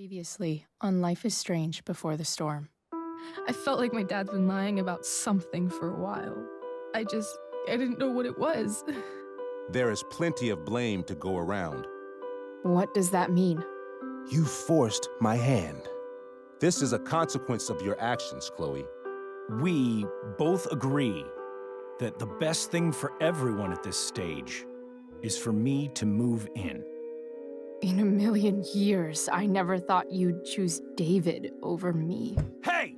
Previously on Life is Strange Before the Storm. I felt like my dad's been lying about something for a while. I didn't know what it was. There is plenty of blame to go around. What does that mean? You forced my hand. This is a consequence of your actions, Chloe. We both agree that the best thing for everyone at this stage is for me to move in. In a million years, I never thought you'd choose David over me. Hey!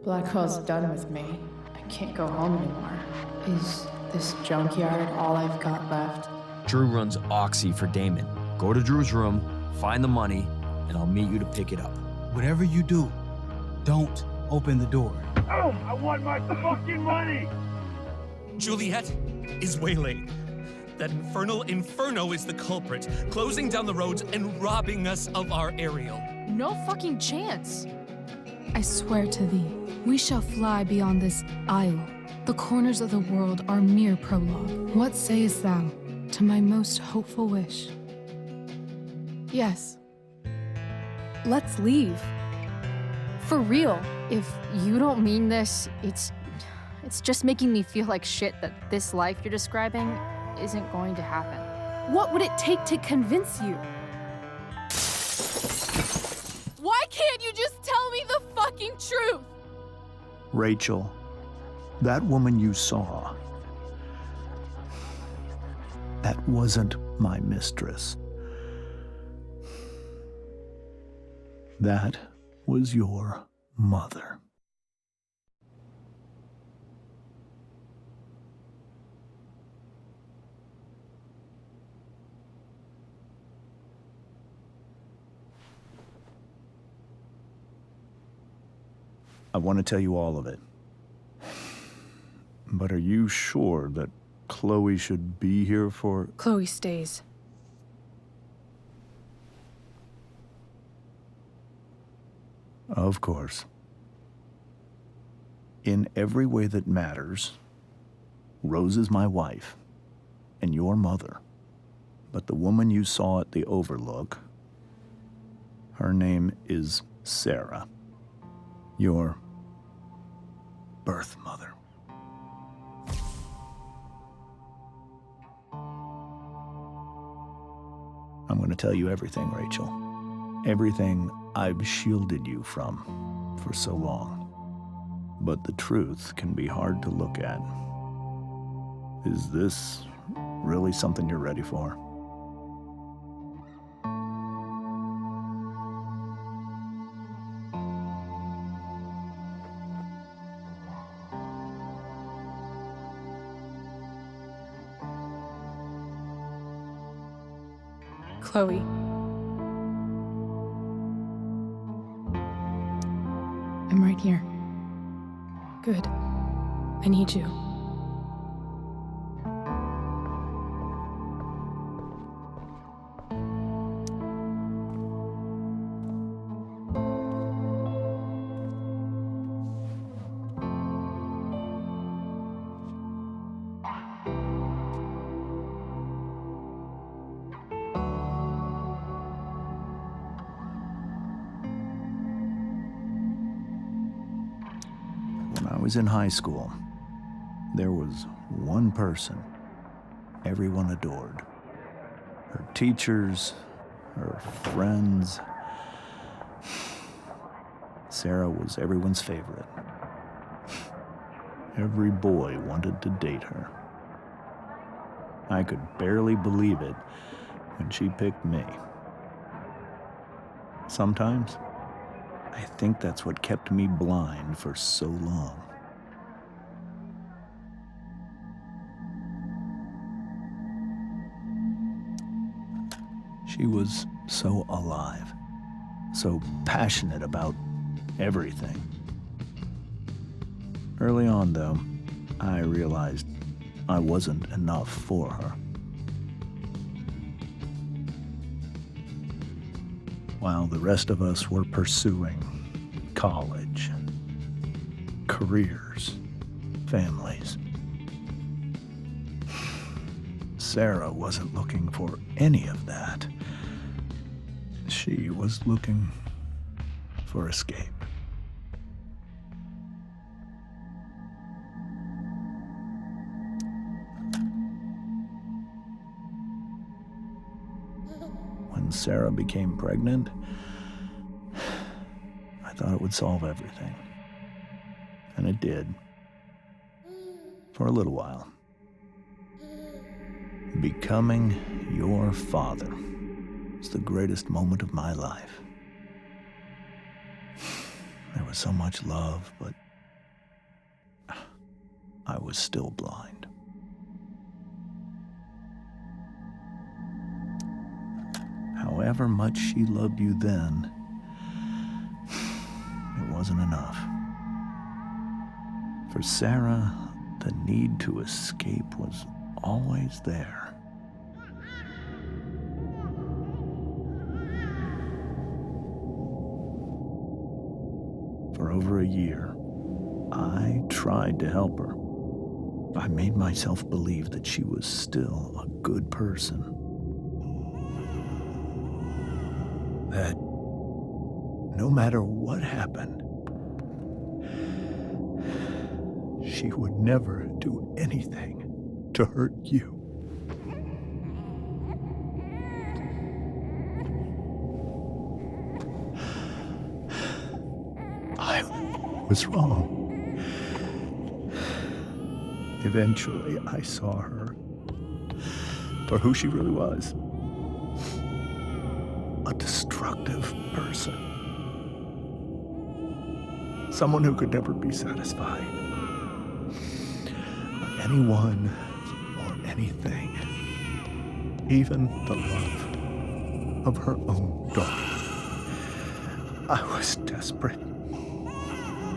Blackwell's done with me. I can't go home anymore. Is this junkyard all I've got left? Drew runs Oxy for Damon. Go to Drew's room, find the money, and I'll meet you to pick it up. Whatever you do, don't open the door. Oh, I want my fucking money! Juliet is waylaid. That infernal inferno is the culprit, closing down the roads and robbing us of our aerial. No fucking chance. I swear to thee, we shall fly beyond this isle. The corners of the world are mere prologue. What sayest thou to my most hopeful wish? Yes. Let's leave. For real. If you don't mean this, it's just making me feel like shit that this life you're describing isn't going to happen. What would it take to convince you? Why can't you just tell me the fucking truth? Rachel, that woman you saw, that wasn't my mistress. That was your mother. I want to tell you all of it. But are you sure that Chloe should be here for... Chloe stays. Of course. In every way that matters, Rose is my wife and your mother. But the woman you saw at the Overlook, her name is Sarah, your birth mother. I'm going to tell you everything, Rachel. Everything I've shielded you from for so long. But the truth can be hard to look at. Is this really something you're ready for? Chloe. I'm right here. Good. I need you. When I was in high school, there was one person everyone adored. Her teachers, her friends. Sarah was everyone's favorite. Every boy wanted to date her. I could barely believe it when she picked me. Sometimes, I think that's what kept me blind for so long. She was so alive, so passionate about everything. Early on, though, I realized I wasn't enough for her. While the rest of us were pursuing college, careers, families, Sarah wasn't looking for any of that. She was looking for escape. When Sarah became pregnant, I thought it would solve everything. And it did. For a little while. Becoming your father was the greatest moment of my life. There was so much love, but I was still blind. However much she loved you then, it wasn't enough. For Sarah, the need to escape was always there. For over a year, I tried to help her. I made myself believe that she was still a good person. That no matter what happened, she would never do anything to hurt you. I was wrong. Eventually, I saw her for who she really was. A destructive person. Someone who could never be satisfied by anyone or anything. Even the love of her own daughter. I was desperate.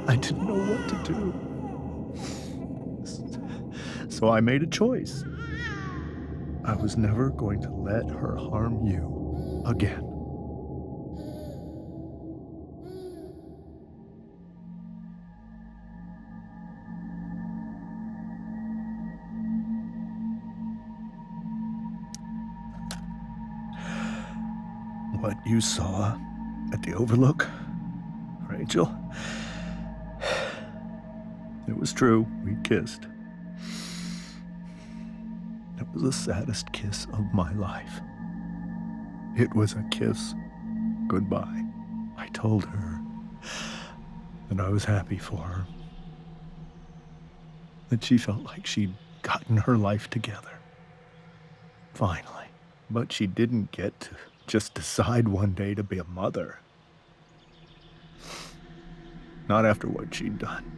I didn't know what to do. So I made a choice. I was never going to let her harm you again. What you saw at the Overlook, Rachel, it was true. We kissed. It was the saddest kiss of my life. It was a kiss goodbye. I told her that I was happy for her. That she felt like she'd gotten her life together. Finally. But she didn't get to just decide one day to be a mother. Not after what she'd done.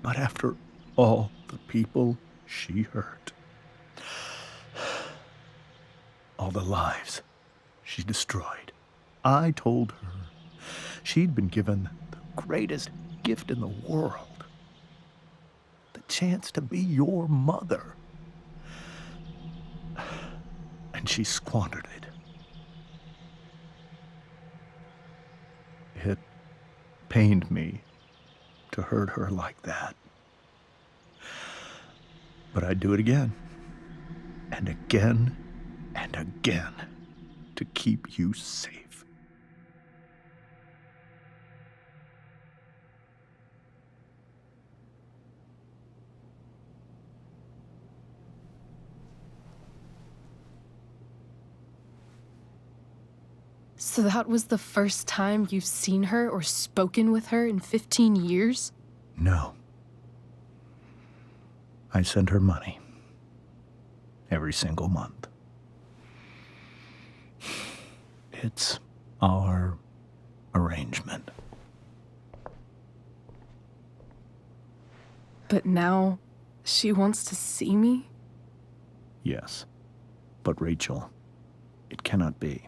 Not after all the people she hurt. All the lives she destroyed. I told her she'd been given the greatest gift in the world. The chance to be your mother. And she squandered it. It pained me to hurt her like that. But I'd do it again, and again, and again, to keep you safe. So that was the first time you've seen her or spoken with her in 15 years? No. I sent her money. Every single month. It's our arrangement. But now, she wants to see me? Yes. But Rachel, it cannot be.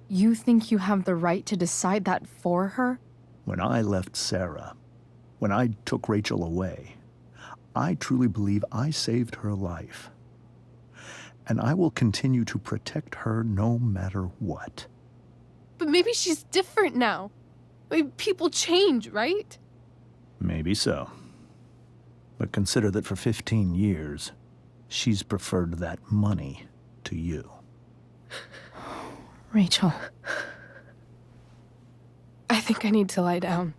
You think you have the right to decide that for her? When I left Sarah, when I took Rachel away, I truly believe I saved her life. And I will continue to protect her no matter what. But maybe she's different now. I mean, people change, right? Maybe so. But consider that for 15 years, she's preferred that money to you. Rachel. I think I need to lie down.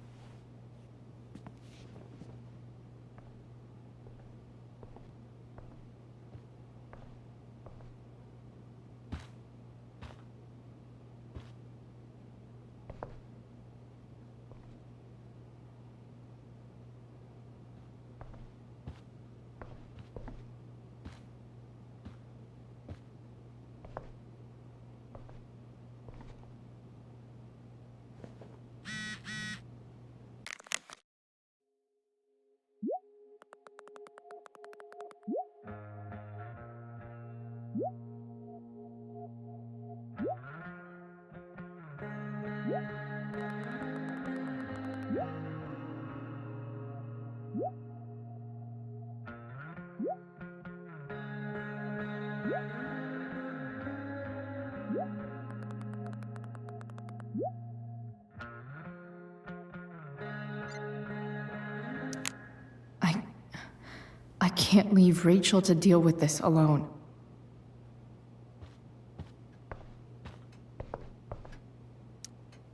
I can't leave Rachel to deal with this alone.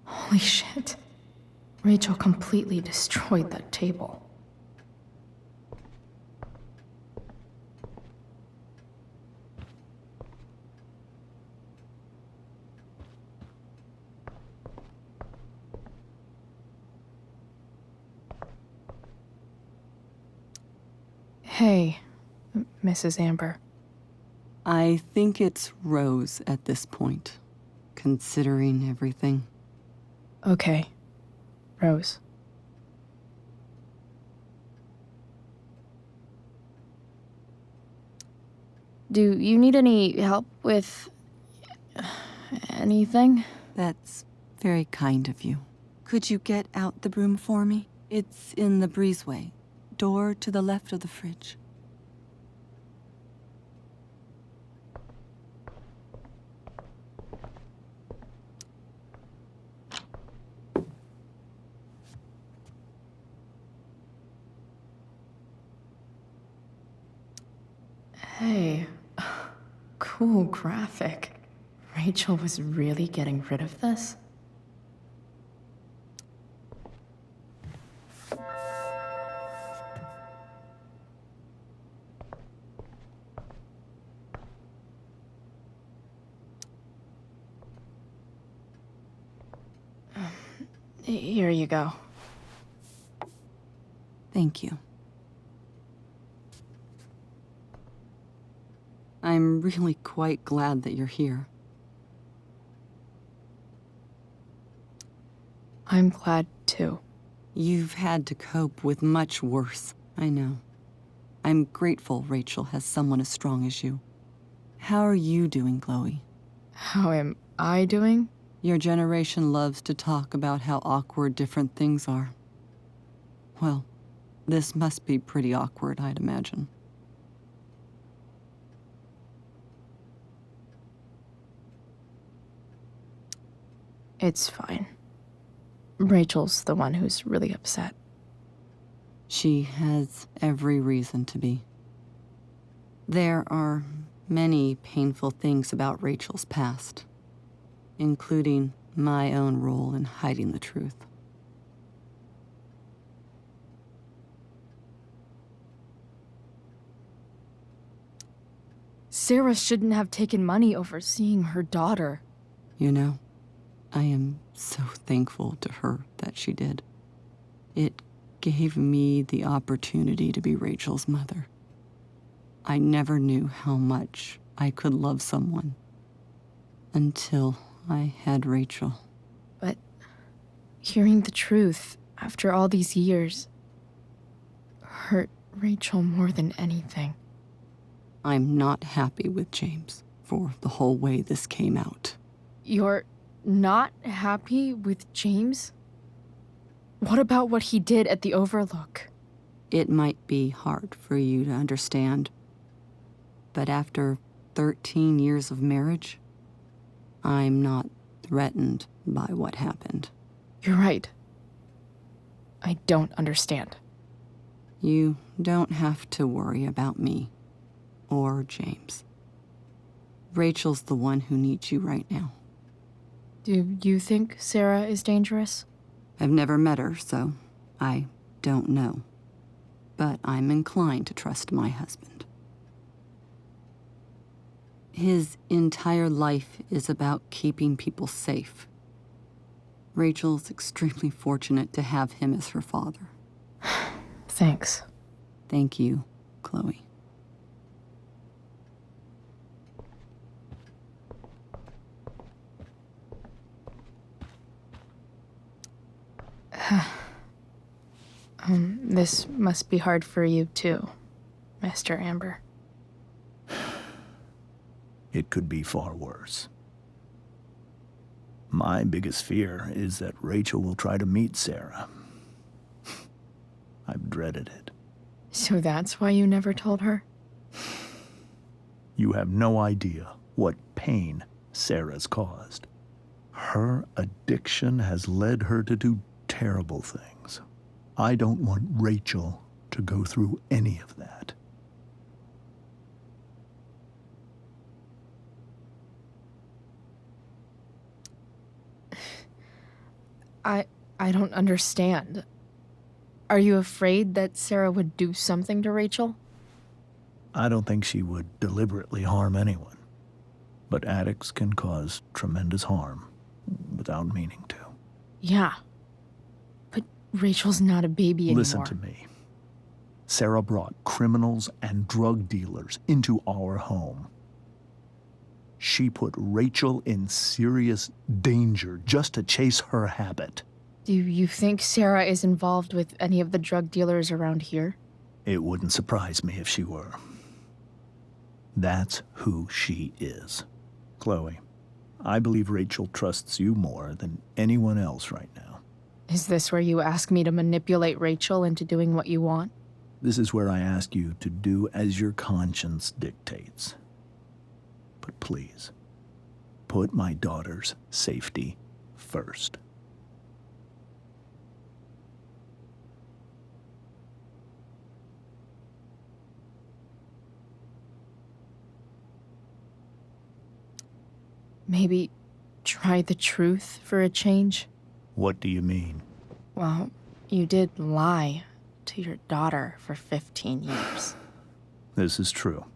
Holy shit. Rachel completely destroyed that table. Hey, Mrs. Amber. I think it's Rose at this point, considering everything. Okay, Rose. Do you need any help with anything? That's very kind of you. Could you get out the broom for me? It's in the breezeway. Door to the left of the fridge. Hey, cool graphic. Rachel was really getting rid of this? Here you go. Thank you. I'm really quite glad that you're here. I'm glad too. You've had to cope with much worse, I know. I'm grateful Rachel has someone as strong as you. How are you doing, Chloe? How am I doing? Your generation loves to talk about how awkward different things are. Well, this must be pretty awkward, I'd imagine. It's fine. Rachel's the one who's really upset. She has every reason to be. There are many painful things about Rachel's past, including my own role in hiding the truth. Sarah shouldn't have taken money over seeing her daughter. You know, I am so thankful to her that she did. It gave me the opportunity to be Rachel's mother. I never knew how much I could love someone until I had Rachel. But hearing the truth after all these years hurt Rachel more than anything. I'm not happy with James for the whole way this came out. You're not happy with James? What about what he did at the Overlook? It might be hard for you to understand, but after 13 years of marriage, I'm not threatened by what happened. You're right. I don't understand. You don't have to worry about me or James. Rachel's the one who needs you right now. Do you think Sarah is dangerous? I've never met her, so I don't know. But I'm inclined to trust my husband. His entire life is about keeping people safe. Rachel's extremely fortunate to have him as her father. Thanks. Thank you, Chloe. This must be hard for you too, Mr. Amber. It could be far worse. My biggest fear is that Rachel will try to meet Sarah. I've dreaded it. So that's why you never told her? You have no idea what pain Sarah's caused. Her addiction has led her to do terrible things. I don't want Rachel to go through any of that. I don't understand. Are you afraid that Sarah would do something to Rachel? I don't think she would deliberately harm anyone. But addicts can cause tremendous harm without meaning to. Yeah. But Rachel's not a baby anymore. Listen to me. Sarah brought criminals and drug dealers into our home. She put Rachel in serious danger just to chase her habit. Do you think Sarah is involved with any of the drug dealers around here? It wouldn't surprise me if she were. That's who she is. Chloe, I believe Rachel trusts you more than anyone else right now. Is this where you ask me to manipulate Rachel into doing what you want? This is where I ask you to do as your conscience dictates. But please, put my daughter's safety first. Maybe try the truth for a change? What do you mean? Well, you did lie to your daughter for 15 years. This is true.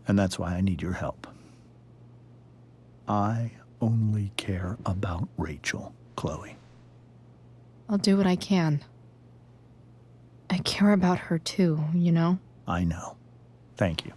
And that's why I need your help. I only care about Rachel, Chloe. I'll do what I can. I care about her too, you know? I know. Thank you.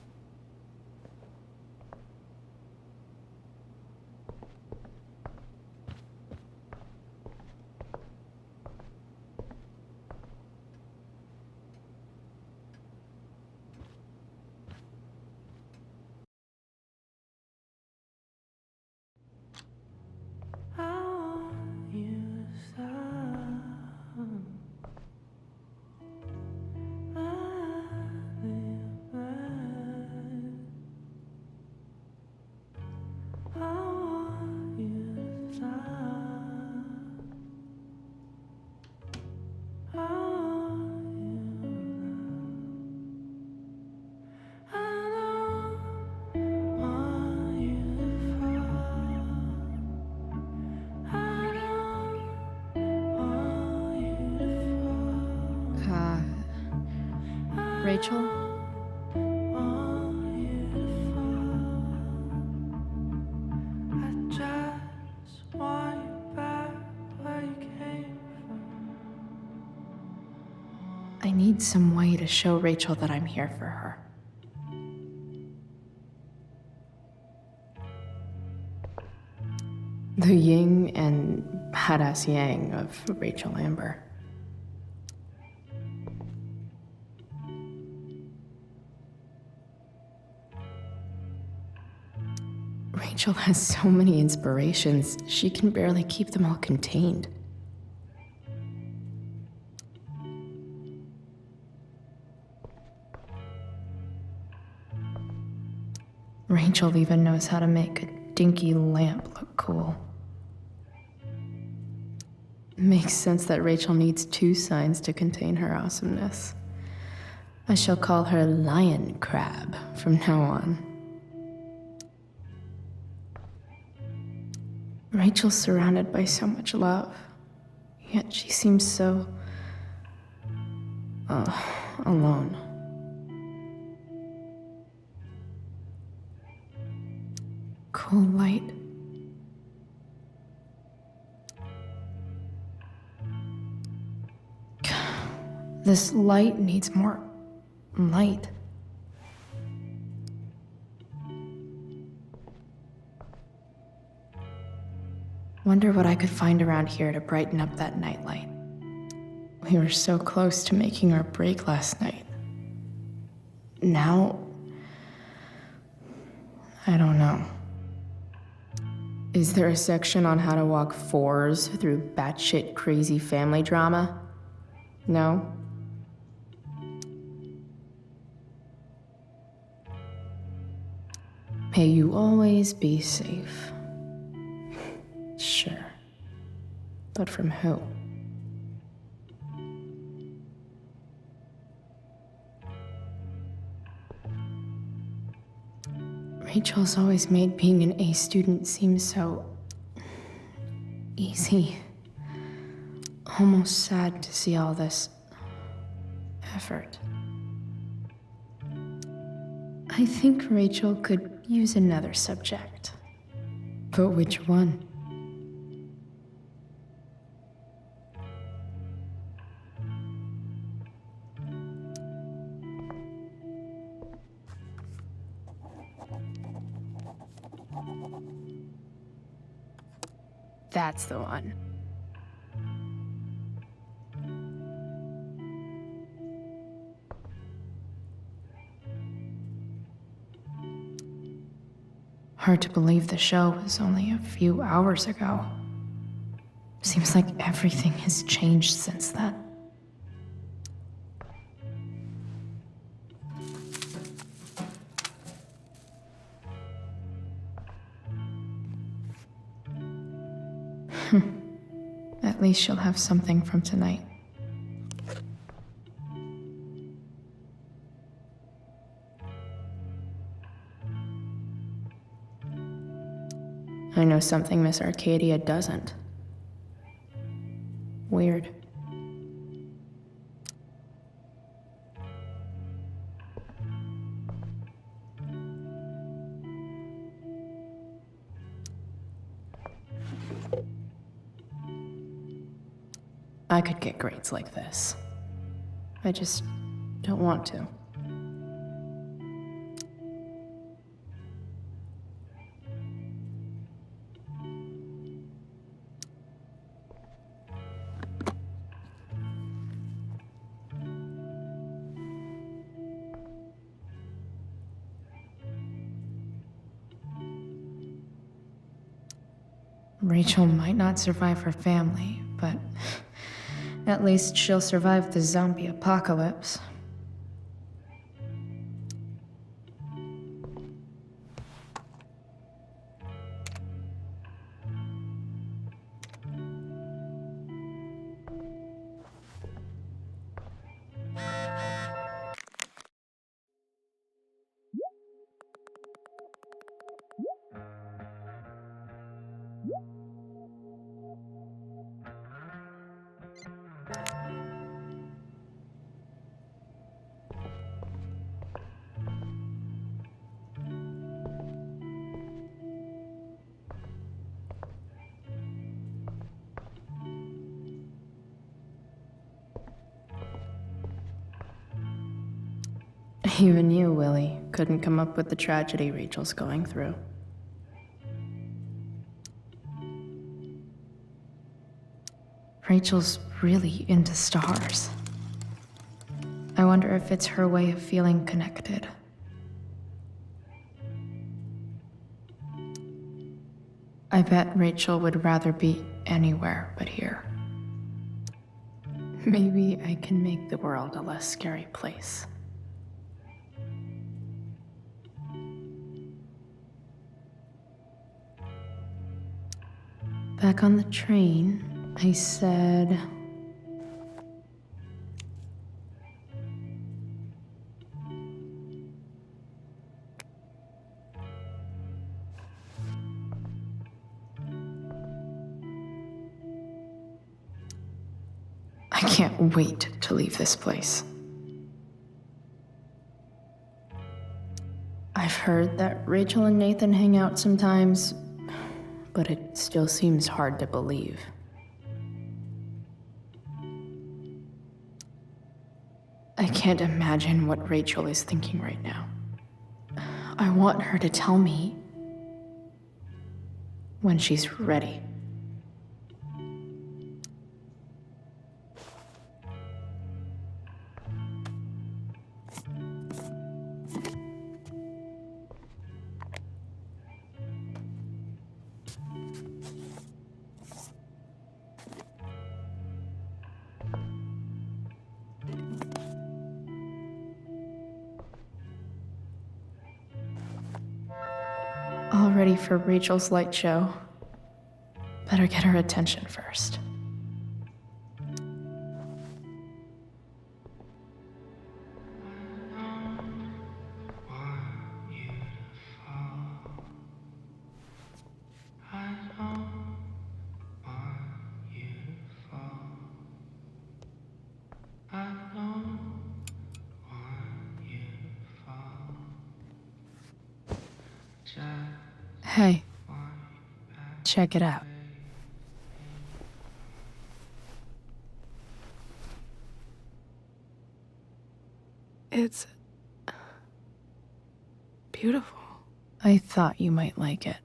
Rachel? I need some way to show Rachel that I'm here for her. The yin and badass yang of Rachel Amber. Rachel has so many inspirations, she can barely keep them all contained. Rachel even knows how to make a dinky lamp look cool. Makes sense that Rachel needs 2 signs to contain her awesomeness. I shall call her Lion Crab from now on. Rachel's surrounded by so much love, yet she seems so... alone. Cool light. This light needs more light. Wonder what I could find around here to brighten up that nightlight. We were so close to making our break last night. Now, I don't know. Is there a section on how to walk 4s through batshit crazy family drama? No? May you always be safe. Sure. But from who? Rachel's always made being an A student seem so... easy. Almost sad to see all this... effort. I think Rachel could use another subject. But which one? That's the one. Hard to believe the show was only a few hours ago. Seems like everything has changed since then. At least she'll have something from tonight. I know something Miss Arcadia doesn't. Weird. I could get grades like this. I just don't want to. Rachel might not survive her family, but at least she'll survive the zombie apocalypse. Even you, Willie, couldn't come up with the tragedy Rachel's going through. Rachel's really into stars. I wonder if it's her way of feeling connected. I bet Rachel would rather be anywhere but here. Maybe I can make the world a less scary place. Back on the train, I said... I can't wait to leave this place. I've heard that Rachel and Nathan hang out sometimes, but it still seems hard to believe. I can't imagine what Rachel is thinking right now. I want her to tell me when she's ready. All ready for Rachel's light show. Better get her attention first. Hey, check it out. It's beautiful. I thought you might like it.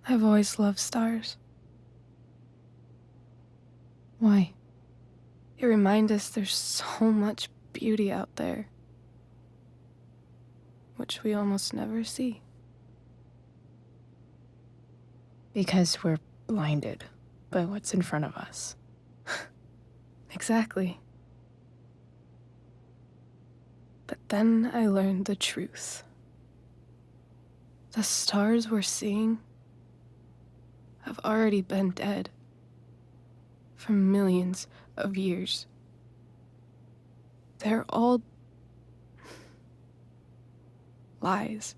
I've always loved stars. Why? They remind us there's so much beauty out there, which we almost never see. Because we're blinded by what's in front of us. Exactly. But then I learned the truth. The stars we're seeing have already been dead for millions of years. They're all lies.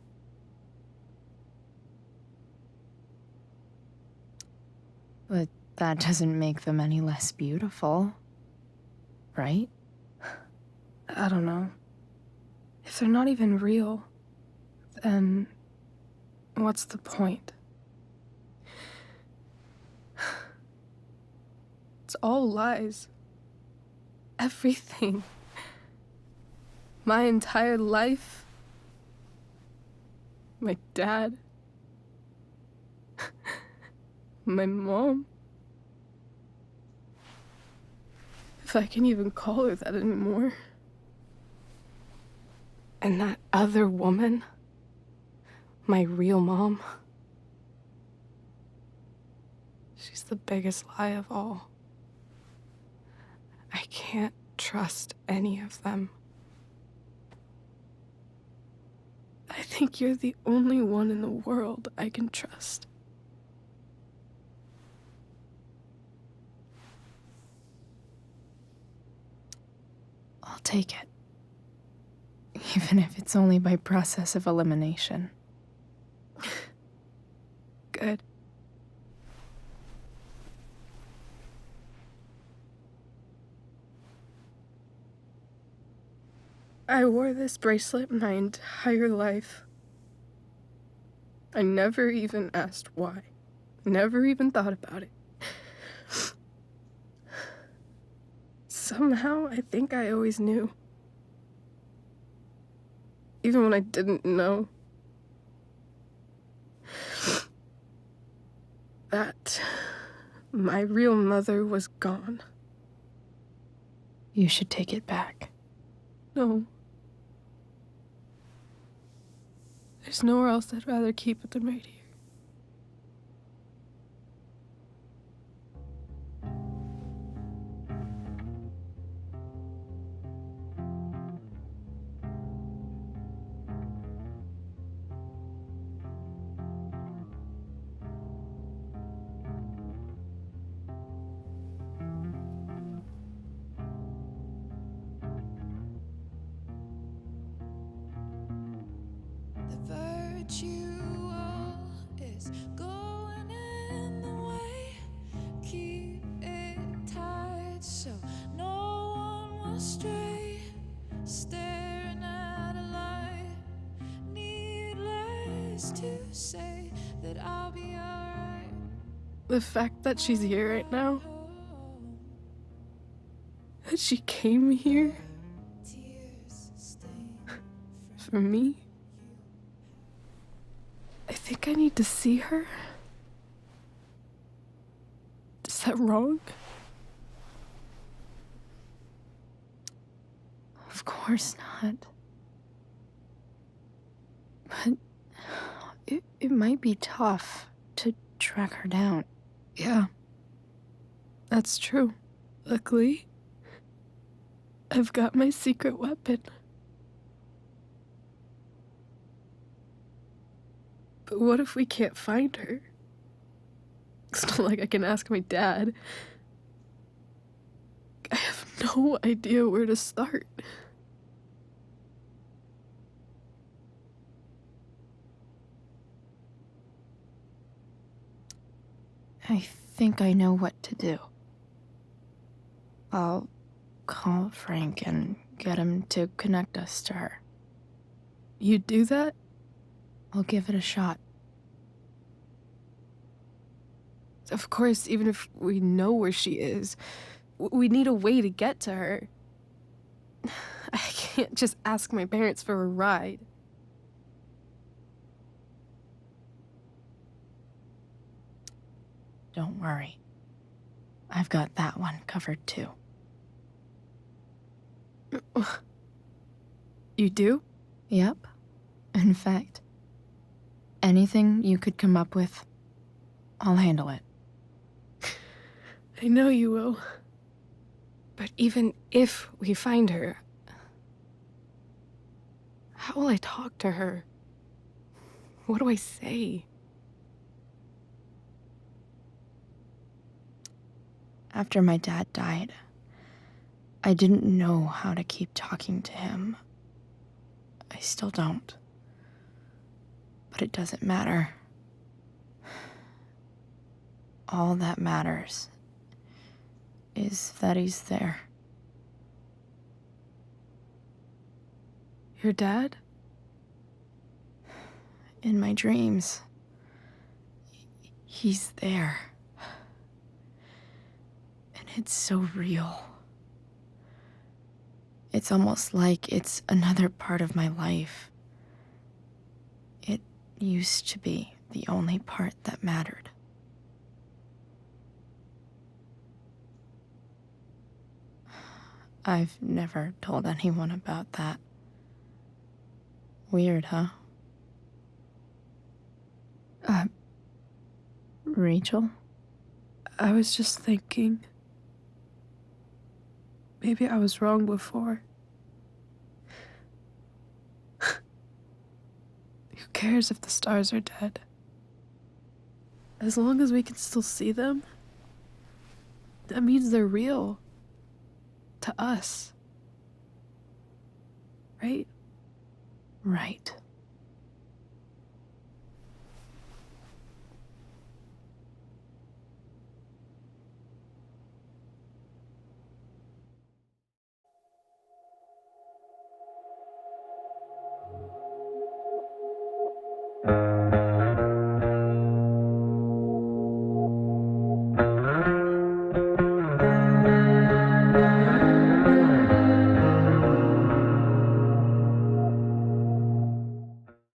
But that doesn't make them any less beautiful, right? I don't know. If they're not even real, then what's the point? It's all lies. Everything. My entire life. My dad. My mom. If I can even call her that anymore. And that other woman, my real mom, she's the biggest lie of all. I can't trust any of them. I think you're the only one in the world I can trust. I'll take it. Even if it's only by process of elimination. Good. I wore this bracelet my entire life. I never even asked why. Never even thought about it. Somehow, I think I always knew. Even when I didn't know. That my real mother was gone. You should take it back. No. There's nowhere else I'd rather keep it than right here. The fact that she's here right now, that she came here for me, I think I need to see her. Is that wrong? Of course not. But it might be tough to track her down. Yeah, that's true. Luckily, I've got my secret weapon. But what if we can't find her? It's not like I can ask my dad. I have no idea where to start. I think I know what to do. I'll call Frank and get him to connect us to her. You'd do that? I'll give it a shot. Of course, even if we know where she is, we need a way to get to her. I can't just ask my parents for a ride. Don't worry. I've got that one covered too. You do? Yep. In fact, anything you could come up with, I'll handle it. I know you will. But even if we find her, how will I talk to her? What do I say? After my dad died, I didn't know how to keep talking to him. I still don't. But it doesn't matter. All that matters is that he's there. Your dad? In my dreams, he's there. And it's so real. It's almost like it's another part of my life. It used to be the only part that mattered. I've never told anyone about that. Weird, huh? Rachel? I was just thinking. Maybe I was wrong before. Who cares if the stars are dead? As long as we can still see them, that means they're real. To us. Right? Right.